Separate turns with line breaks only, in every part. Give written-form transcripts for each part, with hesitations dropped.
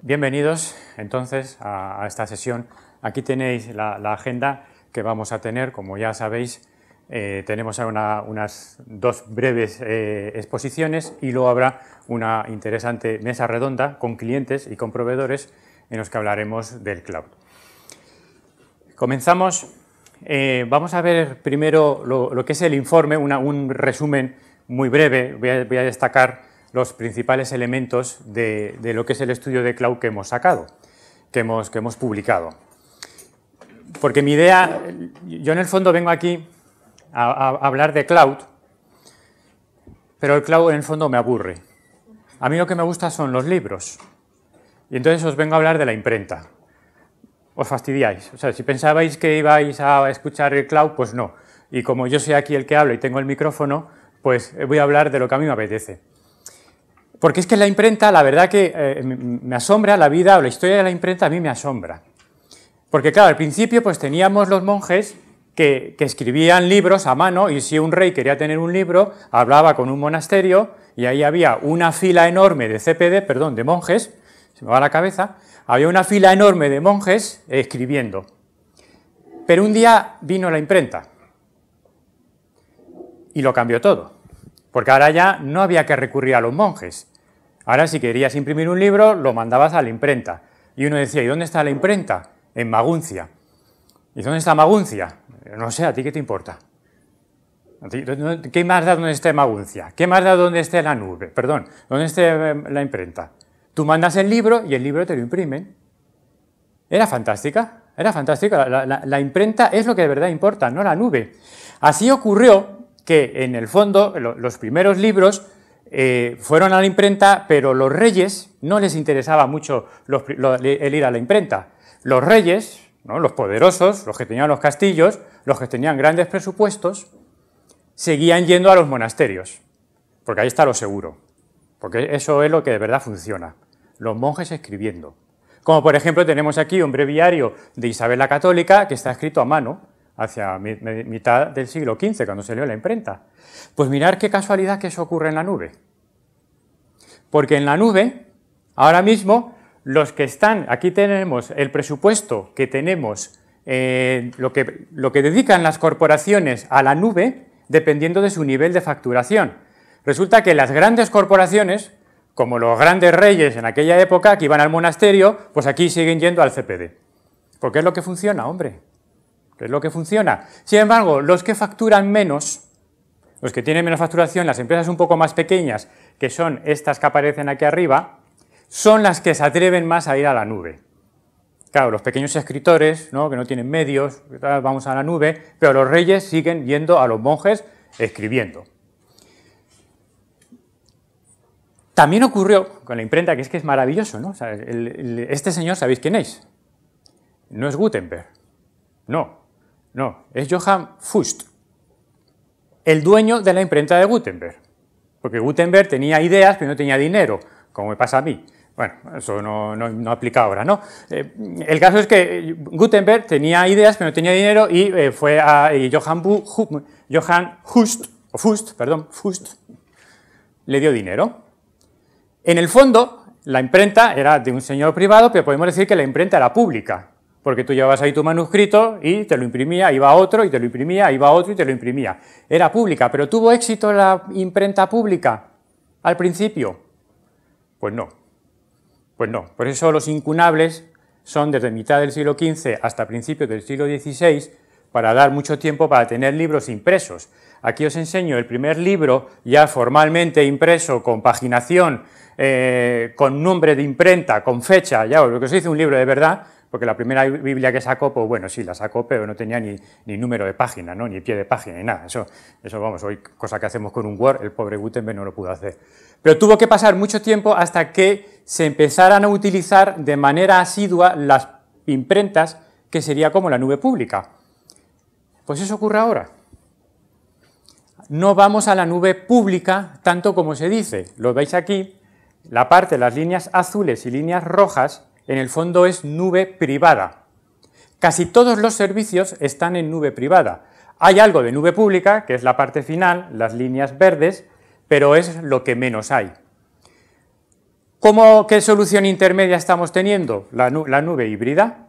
Bienvenidos entonces a esta sesión. Aquí tenéis la agenda que vamos a tener. Como ya sabéis, tenemos ahora unas dos breves exposiciones y luego habrá una interesante mesa redonda con clientes y con proveedores en los que hablaremos del cloud. Comenzamos. Vamos a ver primero lo que es el informe, un resumen muy breve. Voy a destacar los principales elementos de lo que es el estudio de cloud que hemos sacado, que hemos publicado. Porque mi idea, yo en el fondo vengo aquí a hablar de cloud, pero el cloud en el fondo me aburre. A mí lo que me gusta son los libros, y entonces os vengo a hablar de la imprenta. Os fastidiáis, o sea, si pensabais que ibais a escuchar el cloud, pues no. Y como yo soy aquí el que hablo y tengo el micrófono, pues voy a hablar de lo que a mí me apetece. Porque es que la imprenta, la verdad que me asombra la vida o la historia de la imprenta, a mí me asombra. Porque claro, al principio pues teníamos los monjes que escribían libros a mano, y si un rey quería tener un libro, hablaba con un monasterio y ahí había una fila enorme de monjes, se me va la cabeza, había una fila enorme de monjes escribiendo. Pero un día vino la imprenta y lo cambió todo, porque ahora ya no había que recurrir a los monjes. Ahora, si querías imprimir un libro, lo mandabas a la imprenta. Y uno decía, ¿y dónde está la imprenta? En Maguncia. ¿Y dónde está Maguncia? No sé, ¿a ti qué te importa? ¿Qué más da dónde esté Maguncia? ¿Qué más da dónde esté la nube? Perdón, ¿dónde esté la imprenta? Tú mandas el libro y el libro te lo imprimen. Era fantástica, era fantástica. La imprenta es lo que de verdad importa, no la nube. Así ocurrió que, en el fondo, los primeros libros fueron a la imprenta, pero los reyes no les interesaba mucho el ir a la imprenta. Los reyes, ¿no?, los poderosos, los que tenían los castillos, los que tenían grandes presupuestos, seguían yendo a los monasterios, porque ahí está lo seguro, porque eso es lo que de verdad funciona, los monjes escribiendo. Como por ejemplo tenemos aquí un breviario de Isabel la Católica que está escrito a mano, hacia mitad del siglo XV, cuando salió la imprenta. Pues mirad qué casualidad que eso ocurre en la nube. Porque en la nube, ahora mismo, los que están, aquí tenemos el presupuesto que tenemos, lo que dedican las corporaciones a la nube, dependiendo de su nivel de facturación. Resulta que las grandes corporaciones, como los grandes reyes en aquella época, que iban al monasterio, pues aquí siguen yendo al CPD. Porque es lo que funciona, hombre. Que es lo que funciona. Sin embargo, los que facturan menos, los que tienen menos facturación, las empresas un poco más pequeñas, que son estas que aparecen aquí arriba, son las que se atreven más a ir a la nube. Claro, los pequeños escritores, ¿no?, que no tienen medios, vamos a la nube, pero los reyes siguen yendo a los monjes escribiendo. También ocurrió con la imprenta, que es maravilloso, ¿no? O sea, este señor, ¿sabéis quién es? No es Gutenberg, no, es Johann Fust, el dueño de la imprenta de Gutenberg, porque Gutenberg tenía ideas pero no tenía dinero, como me pasa a mí. Bueno, eso no aplica ahora, ¿no? El caso es que Gutenberg tenía ideas pero no tenía dinero y fue a Johann Fust le dio dinero. En el fondo, la imprenta era de un señor privado, pero podemos decir que la imprenta era pública, porque tú llevabas ahí tu manuscrito y te lo imprimía, iba otro y te lo imprimía, iba otro y te lo imprimía. Era pública, pero ¿tuvo éxito la imprenta pública al principio? Pues no. Por eso los incunables son desde mitad del siglo XV hasta principios del siglo XVI, para dar mucho tiempo para tener libros impresos. Aquí os enseño el primer libro ya formalmente impreso, con paginación, con nombre de imprenta, con fecha, ya lo que se dice un libro de verdad, porque la primera Biblia que sacó, pues bueno, sí, la sacó, pero no tenía ni número de página, ¿no?, ni pie de página, ni nada. Eso vamos, hoy cosa que hacemos con un Word, el pobre Gutenberg no lo pudo hacer. Pero tuvo que pasar mucho tiempo hasta que se empezaran a utilizar de manera asidua las imprentas, que sería como la nube pública. Pues eso ocurre ahora. No vamos a la nube pública tanto como se dice. Lo veis aquí, la parte, las líneas azules y líneas rojas, en el fondo es nube privada. Casi todos los servicios están en nube privada. Hay algo de nube pública, que es la parte final, las líneas verdes, pero es lo que menos hay. ¿Qué solución intermedia estamos teniendo? La nube híbrida.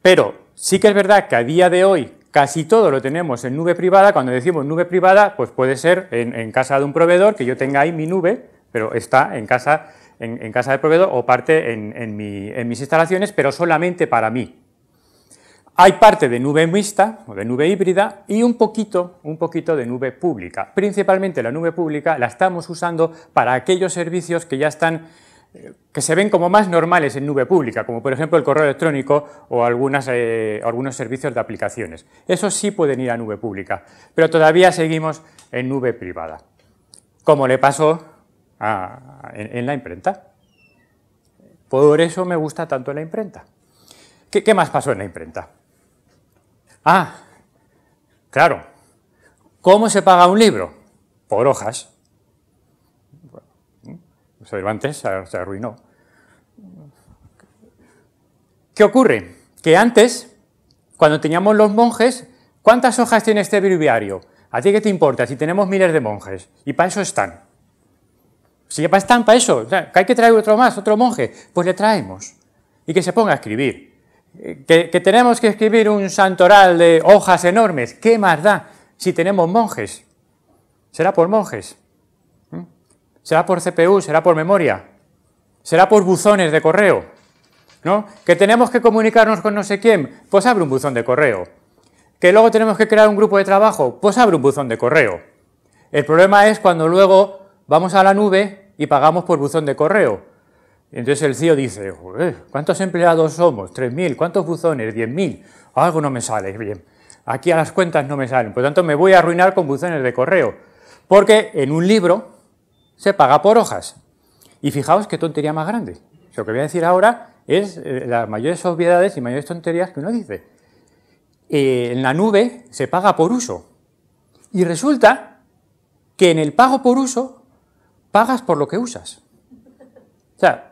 Pero sí que es verdad que a día de hoy casi todo lo tenemos en nube privada. Cuando decimos nube privada, pues puede ser en casa de un proveedor, que yo tenga ahí mi nube, pero está en casa del proveedor o parte en mis instalaciones, pero solamente para mí. Hay parte de nube mixta o de nube híbrida y un poquito de nube pública. Principalmente la nube pública la estamos usando para aquellos servicios que ya están, que se ven como más normales en nube pública, como por ejemplo el correo electrónico o algunos servicios de aplicaciones. Esos sí pueden ir a nube pública, pero todavía seguimos en nube privada, como le pasó en la imprenta. Por eso me gusta tanto la imprenta. ¿Qué más pasó en la imprenta? Claro, ¿cómo se paga un libro? Por hojas. Cervantes se arruinó. ¿Qué ocurre? Que antes, cuando teníamos los monjes, ¿cuántas hojas tiene este breviario? ¿A ti qué te importa si tenemos miles de monjes? Y para eso están. Si ya están para eso, o sea, que hay que traer otro monje, pues le traemos. Y que se ponga a escribir. Que tenemos que escribir un santoral de hojas enormes, ¿qué más da si tenemos monjes? ¿Será por monjes? ¿Será por CPU? ¿Será por memoria? ¿Será por buzones de correo? ¿No? ¿Que tenemos que comunicarnos con no sé quién? Pues abre un buzón de correo. ¿Que luego tenemos que crear un grupo de trabajo? Pues abre un buzón de correo. El problema es cuando luego vamos a la nube y pagamos por buzón de correo. Entonces el CEO dice, ¿cuántos empleados somos? 3.000, ¿cuántos buzones? 10.000. Algo no me sale bien. Aquí a las cuentas no me salen. Por lo tanto, me voy a arruinar con buzones de correo. Porque en un libro se paga por hojas. Y fijaos qué tontería más grande. Lo que voy a decir ahora es las mayores obviedades y mayores tonterías que uno dice. En la nube se paga por uso. Y resulta que en el pago por uso pagas por lo que usas. O sea,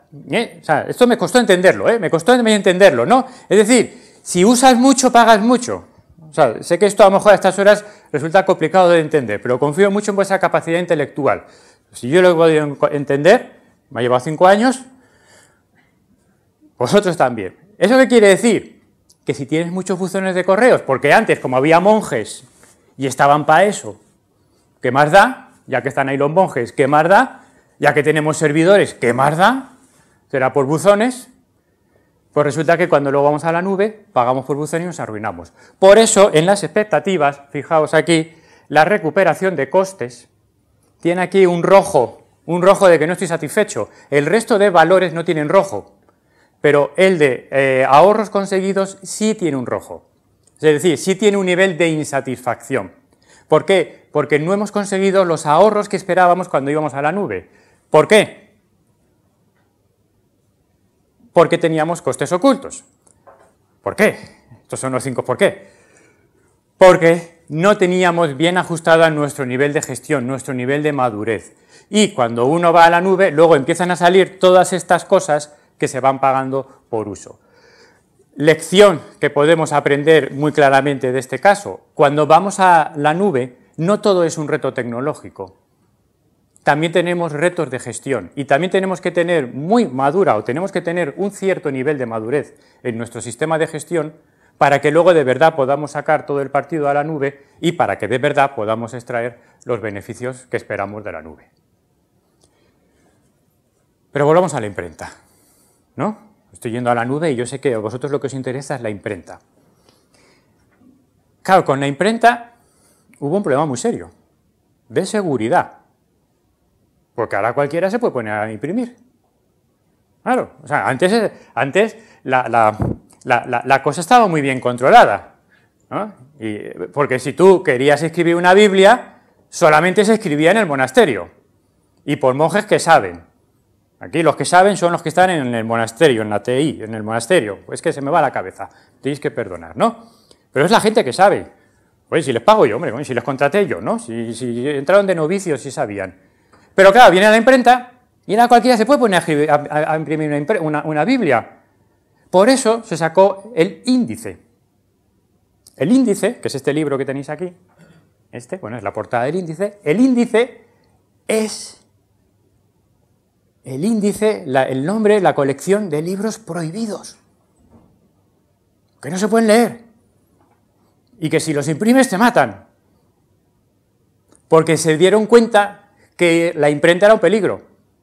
esto me costó entenderlo, me costó entenderlo, ¿no? Es decir, si usas mucho, pagas mucho. O sea, sé que esto a lo mejor a estas horas resulta complicado de entender, pero confío mucho en vuestra capacidad intelectual. Si yo lo he podido entender, me ha llevado 5 años, vosotros también. ¿Eso qué quiere decir? Que si tienes muchos buzones de correos, porque antes, como había monjes y estaban para eso, ¿qué más da? Ya que están ahí los monjes, ¿qué más da? Ya que tenemos servidores, ¿qué más da? Será por buzones. Pues resulta que cuando luego vamos a la nube, pagamos por buzones y nos arruinamos. Por eso, en las expectativas, fijaos aquí, la recuperación de costes tiene aquí un rojo de que no estoy satisfecho. El resto de valores no tienen rojo, pero el de ahorros conseguidos sí tiene un rojo. Es decir, sí tiene un nivel de insatisfacción. ¿Por qué? Porque no hemos conseguido los ahorros que esperábamos cuando íbamos a la nube. ¿Por qué? Porque teníamos costes ocultos. ¿Por qué? Estos son los 5 ¿por qué? Porque no teníamos bien ajustado nuestro nivel de gestión, nuestro nivel de madurez. Y cuando uno va a la nube, luego empiezan a salir todas estas cosas que se van pagando por uso. Lección que podemos aprender muy claramente de este caso. Cuando vamos a la nube, no todo es un reto tecnológico. También tenemos retos de gestión y también tenemos que tener tenemos que tener un cierto nivel de madurez en nuestro sistema de gestión para que luego de verdad podamos sacar todo el partido a la nube y para que de verdad podamos extraer los beneficios que esperamos de la nube. Pero volvamos a la imprenta, ¿no? Estoy yendo a la nube y yo sé que a vosotros lo que os interesa es la imprenta. Claro, con la imprenta hubo un problema muy serio de seguridad. Porque ahora cualquiera se puede poner a imprimir. Claro, o sea, antes la cosa estaba muy bien controlada, ¿no? Porque si tú querías escribir una Biblia, solamente se escribía en el monasterio. Y por monjes que saben. Aquí los que saben son los que están en el monasterio, en la TI, en el monasterio. Pues que se me va la cabeza, tenéis que perdonar, ¿no? Pero es la gente que sabe. Oye, si les pago yo, hombre, si les contraté yo, ¿no? Si entraron de novicios, si sabían. Pero claro, viene a la imprenta y ahora cualquiera se puede poner a imprimir una Biblia. Por eso se sacó el índice. El índice, que es este libro que tenéis aquí, es la portada del índice. El índice es el índice, el nombre, la colección de libros prohibidos, que no se pueden leer, y que si los imprimes te matan, porque se dieron cuenta que la imprenta era un peligro.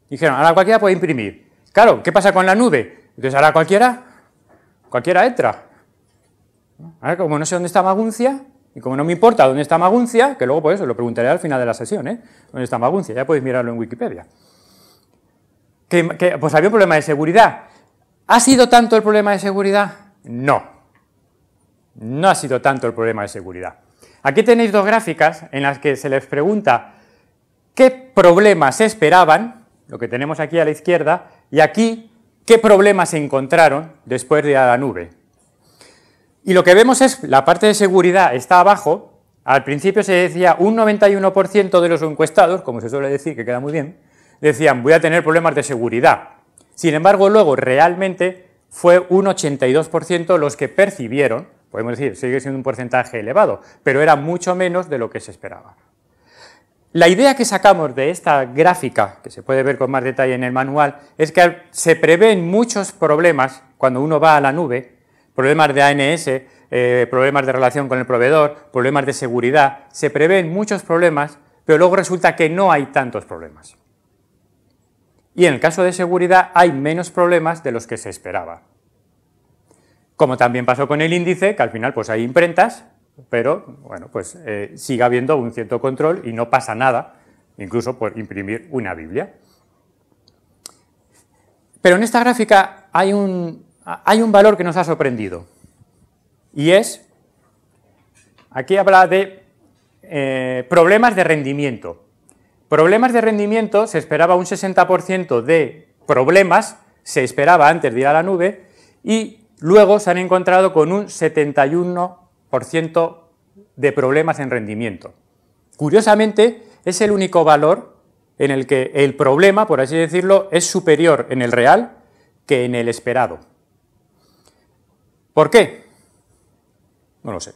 Dijeron, ahora cualquiera puede imprimir. Claro, ¿qué pasa con la nube? Entonces ahora cualquiera entra. Ahora, como no sé dónde está Maguncia, y como no me importa dónde está Maguncia, que luego por eso lo preguntaré al final de la sesión, ¿dónde está Maguncia? Ya podéis mirarlo en Wikipedia. Pues había un problema de seguridad. ¿Ha sido tanto el problema de seguridad? No. No ha sido tanto el problema de seguridad. Aquí tenéis dos gráficas en las que se les pregunta qué problemas se esperaban, lo que tenemos aquí a la izquierda, y aquí qué problemas se encontraron después de ir a la nube. Y lo que vemos es, la parte de seguridad está abajo. Al principio se decía un 91% de los encuestados, como se suele decir, que queda muy bien, decían voy a tener problemas de seguridad. Sin embargo, luego realmente fue un 82% los que percibieron, podemos decir, sigue siendo un porcentaje elevado, pero era mucho menos de lo que se esperaba. La idea que sacamos de esta gráfica, que se puede ver con más detalle en el manual, es que se prevén muchos problemas cuando uno va a la nube, problemas de ANS, problemas de relación con el proveedor, problemas de seguridad, se prevén muchos problemas, pero luego resulta que no hay tantos problemas. Y en el caso de seguridad hay menos problemas de los que se esperaba. Como también pasó con el índice, que al final pues hay imprentas, pero bueno, pues sigue habiendo un cierto control y no pasa nada, incluso por imprimir una Biblia. Pero en esta gráfica hay un valor que nos ha sorprendido, y es, aquí habla de problemas de rendimiento. Problemas de rendimiento, se esperaba un 60% de problemas, se esperaba antes de ir a la nube, y luego se han encontrado con un 71% de problemas en rendimiento. Curiosamente, es el único valor en el que el problema, por así decirlo, es superior en el real que en el esperado. ¿Por qué? No lo sé.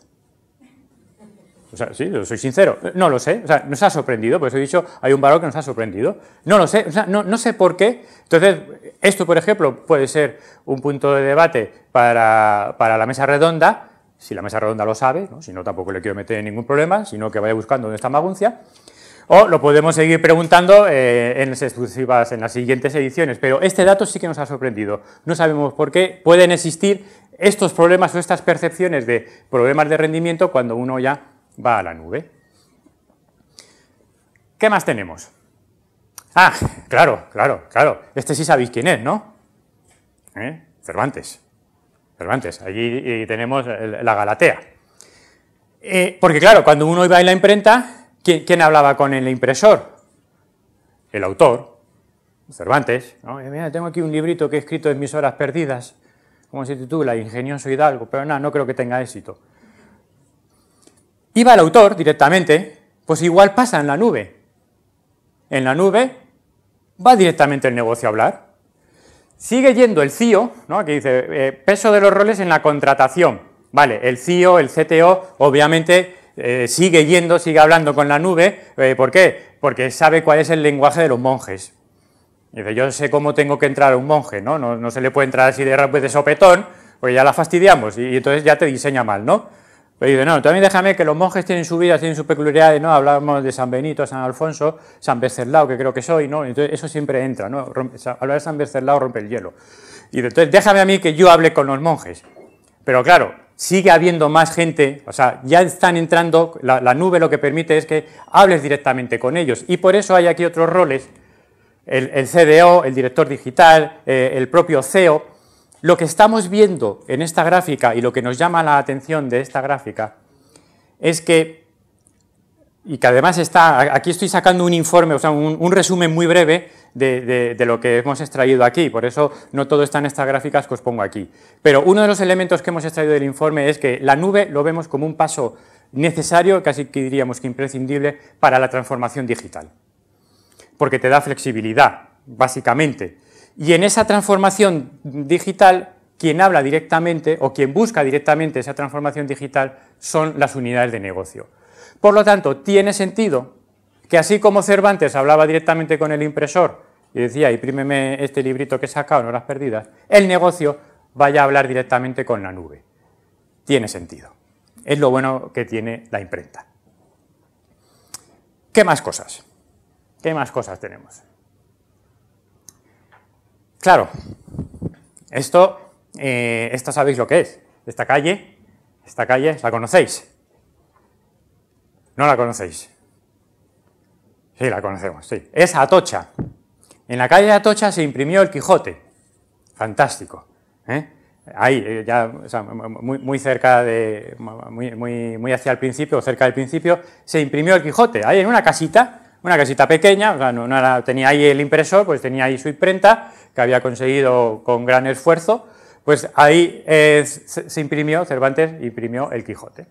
O sea, sí, yo soy sincero, no lo sé, o sea, nos ha sorprendido, por eso he dicho, hay un valor que nos ha sorprendido, no lo sé, o sea, no sé por qué. Entonces, esto, por ejemplo, puede ser un punto de debate para la mesa redonda, si la mesa redonda lo sabe, ¿no? Si no, tampoco le quiero meter en ningún problema, sino que vaya buscando dónde está Maguncia, o lo podemos seguir preguntando en las siguientes ediciones, pero este dato sí que nos ha sorprendido, no sabemos por qué pueden existir estos problemas o estas percepciones de problemas de rendimiento cuando uno ya va a la nube. ¿Qué más tenemos? Ah, claro. Este sí sabéis quién es, ¿no? Cervantes. Allí tenemos la Galatea. Porque claro, cuando uno iba en la imprenta, ¿quién hablaba con el impresor? El autor, Cervantes, ¿no? Mira, tengo aquí un librito que he escrito en mis horas perdidas, ¿cómo se titula? Ingenioso Hidalgo, pero nada, no creo que tenga éxito. Iba el autor directamente, pues igual pasa en la nube. En la nube va directamente el negocio a hablar. Sigue yendo el CIO, ¿no? Aquí dice, peso de los roles en la contratación. Vale, el CIO, el CTO, obviamente sigue hablando con la nube. ¿Por qué? Porque sabe cuál es el lenguaje de los monjes. Dice, yo sé cómo tengo que entrar a un monje, ¿no? No se le puede entrar así de sopetón, porque ya la fastidiamos y entonces ya te diseña mal, ¿no? Pero dice, no, también déjame que los monjes tienen su vida, tienen sus peculiaridades, ¿no? Hablamos de San Benito, San Alfonso, San Wenceslao, que creo que soy, ¿no? Entonces eso siempre entra, ¿no? Hablar de San Wenceslao rompe el hielo. Y entonces déjame a mí que yo hable con los monjes. Pero claro, sigue habiendo más gente, o sea, ya están entrando, la nube lo que permite es que hables directamente con ellos. Y por eso hay aquí otros roles, el CDO, el director digital, el propio CEO. Lo que estamos viendo en esta gráfica y lo que nos llama la atención de esta gráfica es que, y que además está, aquí estoy sacando un informe, o sea, un resumen muy breve de lo que hemos extraído aquí, por eso no todo está en estas gráficas que os pongo aquí. Pero uno de los elementos que hemos extraído del informe es que la nube lo vemos como un paso necesario, casi que diríamos que imprescindible, para la transformación digital, porque te da flexibilidad, básicamente. Y en esa transformación digital, quien habla directamente o quien busca directamente esa transformación digital son las unidades de negocio. Por lo tanto, tiene sentido que así como Cervantes hablaba directamente con el impresor y decía, imprímeme este librito que he sacado en horas perdidas, el negocio vaya a hablar directamente con la nube. Tiene sentido. Es lo bueno que tiene la imprenta. ¿Qué más cosas? ¿Qué más cosas tenemos? Claro, esto sabéis lo que es. Esta calle, ¿la conocéis? ¿No la conocéis? Sí, la conocemos, sí. Es Atocha. En la calle de Atocha se imprimió el Quijote. Fantástico. Ahí, ya, o sea, muy cerca de, muy hacia el principio, cerca del principio, se imprimió el Quijote. Ahí en una casita pequeña, o sea, no tenía ahí el impresor, pues tenía ahí su imprenta, que había conseguido con gran esfuerzo, pues ahí se imprimió, Cervantes imprimió el Quijote.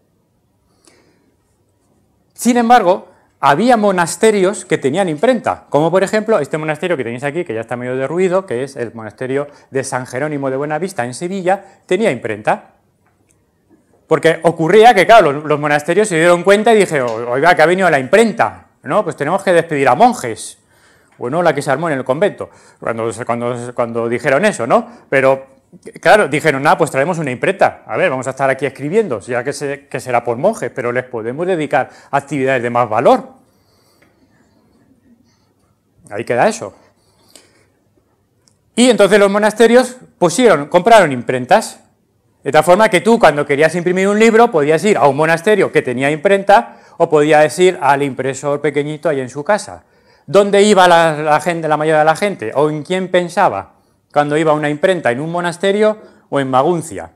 Sin embargo, había monasterios que tenían imprenta, como por ejemplo este monasterio que tenéis aquí, que ya está medio derruido, que es el monasterio de San Jerónimo de Buenavista en Sevilla, tenía imprenta. Porque ocurría que, claro, los monasterios se dieron cuenta y dijeron, oiga, que ha venido la imprenta, ¿no? Pues tenemos que despedir a monjes. Bueno, la que se armó en el convento, cuando dijeron eso, ¿no? Pero, claro, dijeron, nada, pues traemos una imprenta. A ver, vamos a estar aquí escribiendo, ya que será por monjes, pero les podemos dedicar a actividades de más valor. Ahí queda eso. Y entonces los monasterios compraron imprentas. De tal forma que tú, cuando querías imprimir un libro, podías ir a un monasterio que tenía imprenta o podías ir al impresor pequeñito ahí en su casa. ¿Dónde iba la gente, la mayoría de la gente? ¿O en quién pensaba cuando iba a una imprenta? ¿En un monasterio o en Maguncia?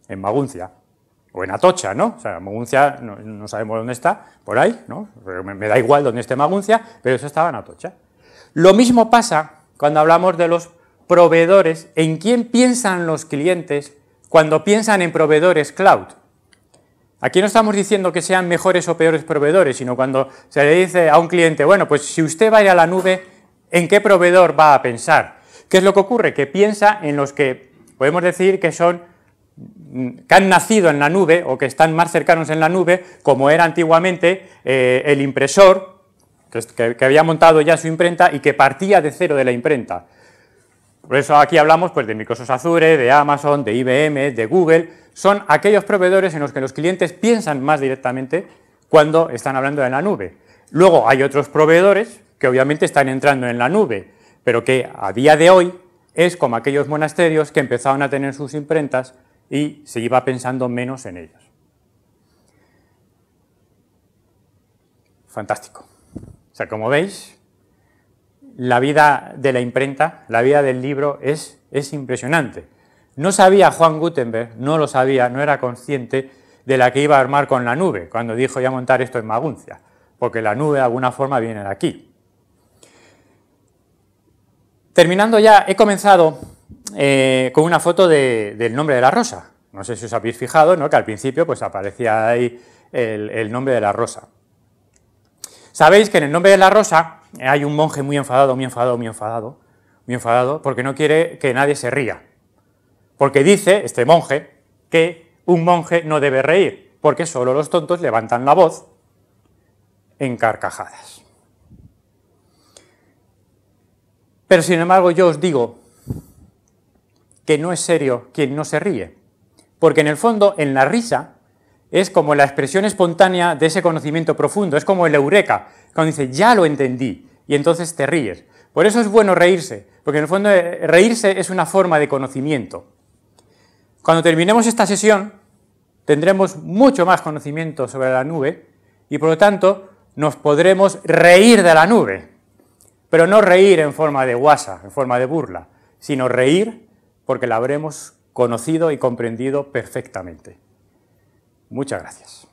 En Maguncia. O en Atocha, ¿no? O sea, Maguncia no sabemos dónde está, por ahí, ¿no? Me da igual dónde esté Maguncia, pero eso estaba en Atocha. Lo mismo pasa cuando hablamos de los proveedores. ¿En quién piensan los clientes cuando piensan en proveedores cloud? Aquí no estamos diciendo que sean mejores o peores proveedores, sino cuando se le dice a un cliente, bueno, pues si usted va a ir a la nube, ¿en qué proveedor va a pensar? ¿Qué es lo que ocurre? Que piensa en los que podemos decir que han nacido en la nube o que están más cercanos en la nube, como era antiguamente el impresor, que había montado ya su imprenta y que partía de cero de la imprenta. Por eso aquí hablamos pues, de Microsoft Azure, de Amazon, de IBM, de Google. Son aquellos proveedores en los que los clientes piensan más directamente cuando están hablando de la nube. Luego hay otros proveedores que obviamente están entrando en la nube, pero que a día de hoy es como aquellos monasterios que empezaron a tener sus imprentas y se iba pensando menos en ellos. Fantástico. O sea, como veis, la vida de la imprenta, la vida del libro es impresionante. No sabía Juan Gutenberg, no lo sabía, no era consciente de la que iba a armar con la nube, cuando dijo voy a montar esto en Maguncia, porque la nube de alguna forma viene de aquí. Terminando ya, he comenzado con una foto del nombre de la rosa. No sé si os habéis fijado, ¿no? Que al principio pues, aparecía ahí el nombre de la rosa. Sabéis que en el nombre de la rosa hay un monje muy enfadado, porque no quiere que nadie se ría. Porque dice, este monje, que un monje no debe reír, porque solo los tontos levantan la voz en carcajadas. Pero sin embargo yo os digo que no es serio quien no se ríe, porque en el fondo, en la risa, es como la expresión espontánea de ese conocimiento profundo, es como el eureka, cuando dice, ya lo entendí, y entonces te ríes. Por eso es bueno reírse, porque en el fondo reírse es una forma de conocimiento. Cuando terminemos esta sesión, tendremos mucho más conocimiento sobre la nube, y por lo tanto nos podremos reír de la nube, pero no reír en forma de guasa, en forma de burla, sino reír porque la habremos conocido y comprendido perfectamente. Muchas gracias.